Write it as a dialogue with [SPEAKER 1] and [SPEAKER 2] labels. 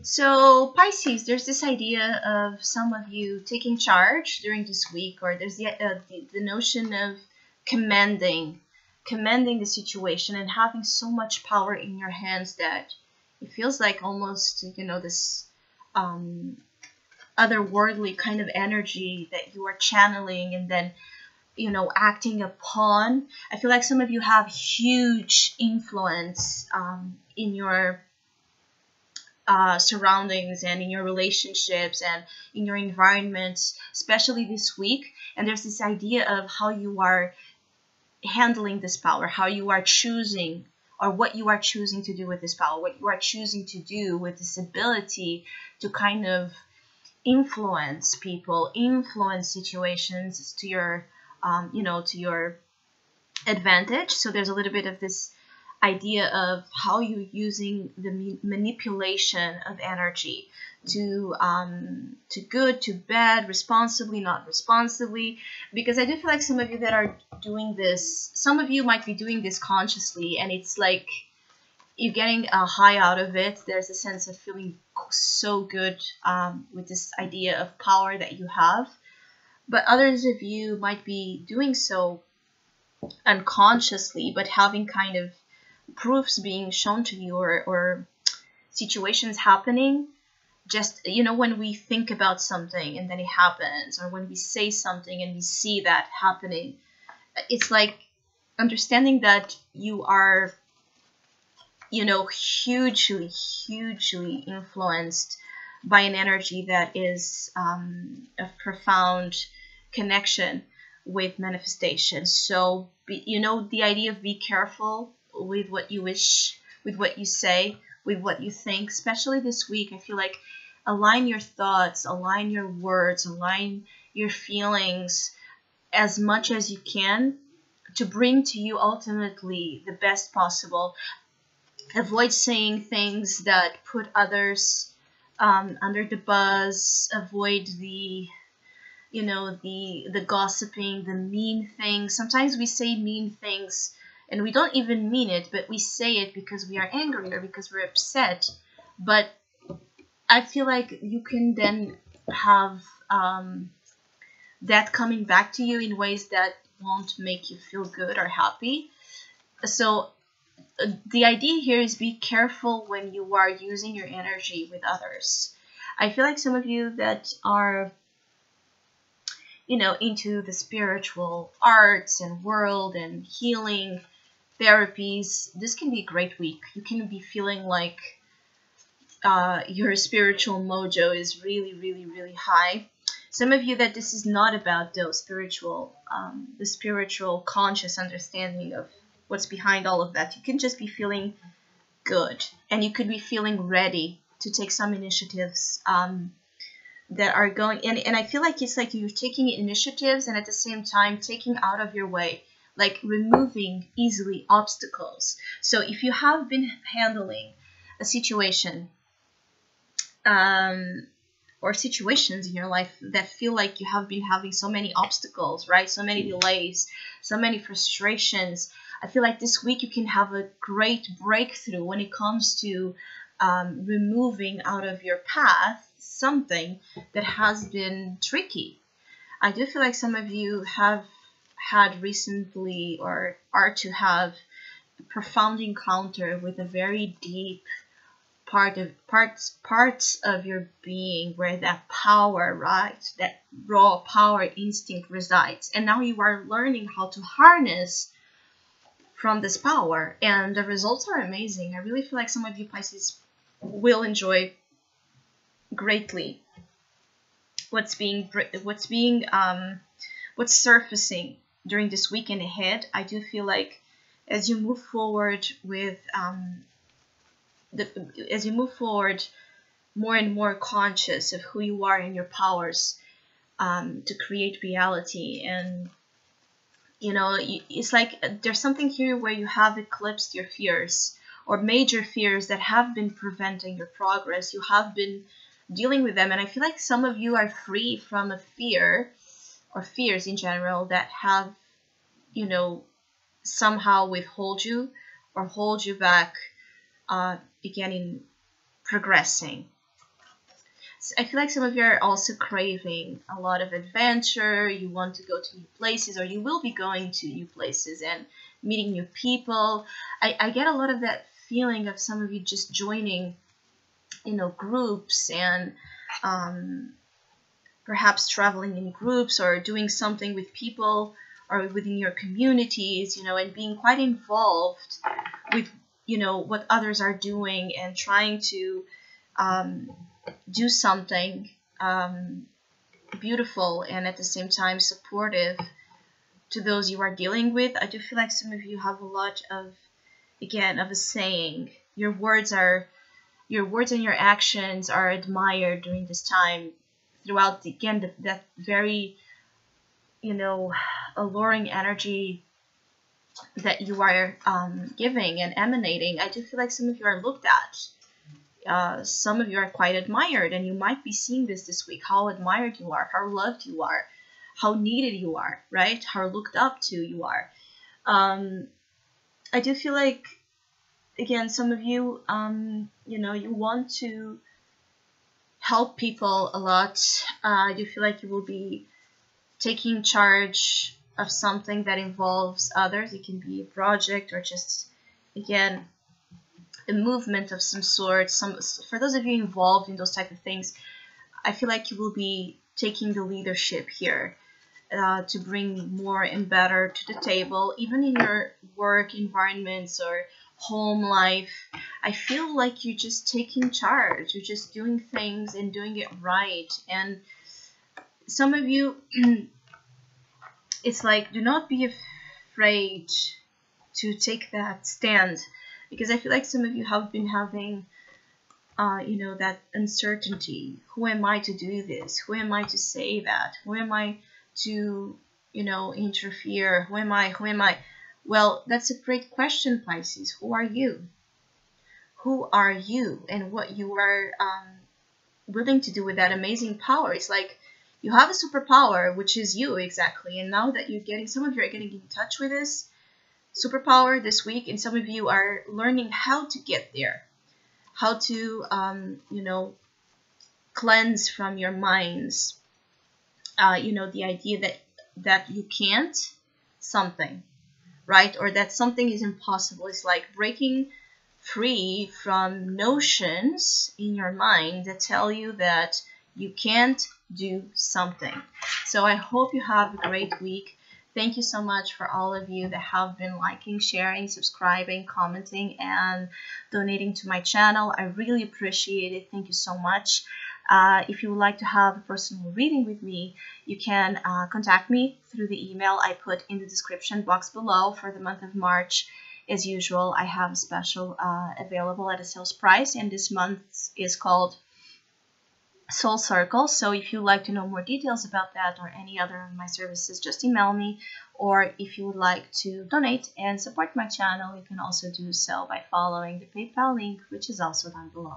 [SPEAKER 1] So, Pisces, there's this idea of some of you taking charge during this week, or there's the notion of commanding, commanding the situation and having so much power in your hands that it feels like almost, this um, otherworldly kind of energy that you are channeling and then, acting upon. I feel like some of you have huge influence in your surroundings and in your relationships and in your environments, especially this week. And there's this idea of how you are handling this power, how you are choosing, or what you are choosing to do with this power, what you are choosing to do with this ability to kind of influence people, influence situations to your, to your advantage. So there's a little bit of this idea of how you're using the manipulation of energy to good, to bad, responsibly, not responsibly. Because I do feel like some of you that are doing this, some of you might be doing this consciously, and it's like you're getting a high out of it. There's a sense of feeling so good with this idea of power that you have. But others of you might be doing so unconsciously, but having kind of proofs being shown to you, or situations happening. Just, when we think about something and then it happens, or when we say something and we see that happening, it's like understanding that you are, hugely influenced by an energy that is a profound connection with manifestation. So, the idea of be careful with what you wish, with what you say, with what you think, especially this week. I feel like align your thoughts, align your words, align your feelings as much as you can to bring to you ultimately the best possible. Avoid saying things that put others under the buzz. Avoid the gossiping, the mean things. Sometimes we say mean things and we don't even mean it, but we say it because we are angry or because we're upset. But I feel like you can then have that coming back to you in ways that won't make you feel good or happy. So the idea here is be careful when you are using your energy with others. I feel like some of you that are, into the spiritual arts and world and healing therapies, this can be a great week. You can be feeling like your spiritual mojo is really, really, really high. Some of you that this is not about those the spiritual conscious understanding of what's behind all of that. You can just be feeling good, and you could be feeling ready to take some initiatives that are going. And I feel like it's like you're taking initiatives and at the same time taking out of your way, like removing easily obstacles. So if you have been handling a situation or situations in your life that feel like you have been having so many obstacles, right? So many delays, so many frustrations. I feel like this week you can have a great breakthrough when it comes to removing out of your path something that has been tricky. I do feel like some of you have had recently or are to have a profound encounter with a very deep parts of your being where that power, right, that raw power instinct resides, and now you are learning how to harness from this power, and the results are amazing. I really feel like some of you Pisces will enjoy greatly what's surfacing during this weekend ahead. I do feel like as you move forward with as you move forward more and more conscious of who you are and your powers to create reality. And it's like there's something here where you have eclipsed your fears or major fears that have been preventing your progress. You have been dealing with them, and I feel like some of you are free from a fear or fears in general that have somehow withhold you or hold you back again in progressing. So I feel like some of you are also craving a lot of adventure. You want to go to new places, or you will be going to new places and meeting new people. I get a lot of that feeling of some of you just joining, groups, and perhaps traveling in groups or doing something with people or within your communities, and being quite involved with, what others are doing, and trying to do something beautiful and at the same time supportive to those you are dealing with. I do feel like some of you have a lot of, again, of a saying. Your words and your actions are admired during this time, throughout that very, alluring energy that you are giving and emanating. I do feel like some of you are looked at. Some of you are quite admired, and you might be seeing this week, how admired you are, how loved you are, how needed you are, right? How looked up to you are. I do feel like, again, some of you, you want to help people a lot. I do feel like you will be taking charge of something that involves others. It can be a project or just, again, a movement of some sort. For those of you involved in those type of things, I feel like you will be taking the leadership here to bring more and better to the table, even in your work environments or home life. I feel like you're just taking charge. You're just doing things and doing it right. And some of you, it's like, do not be afraid to take that stand, because I feel like some of you have been having, that uncertainty. Who am I to do this? Who am I to say that? Who am I to, interfere? Who am I? Well, that's a great question, Pisces. Who are you? Who are you, and what you are willing to do with that amazing power? It's like you have a superpower, which is you, exactly. And now that some of you are getting in touch with this superpower this week, and some of you are learning how to get there, how to, cleanse from your minds, the idea that you can't something, right? Or that something is impossible. It's like breaking free from notions in your mind that tell you that you can't do something. So I hope you have a great week. Thank you so much for all of you that have been liking, sharing, subscribing, commenting, and donating to my channel. I really appreciate it. Thank you so much. If you would like to have a personal reading with me, you can contact me through the email I put in the description box below. For the month of March, as usual, I have a special available at a sales price, and this month is called Soul Circle. So if you'd like to know more details about that or any other of my services, just email me. Or if you would like to donate and support my channel, you can also do so by following the PayPal link, which is also down below.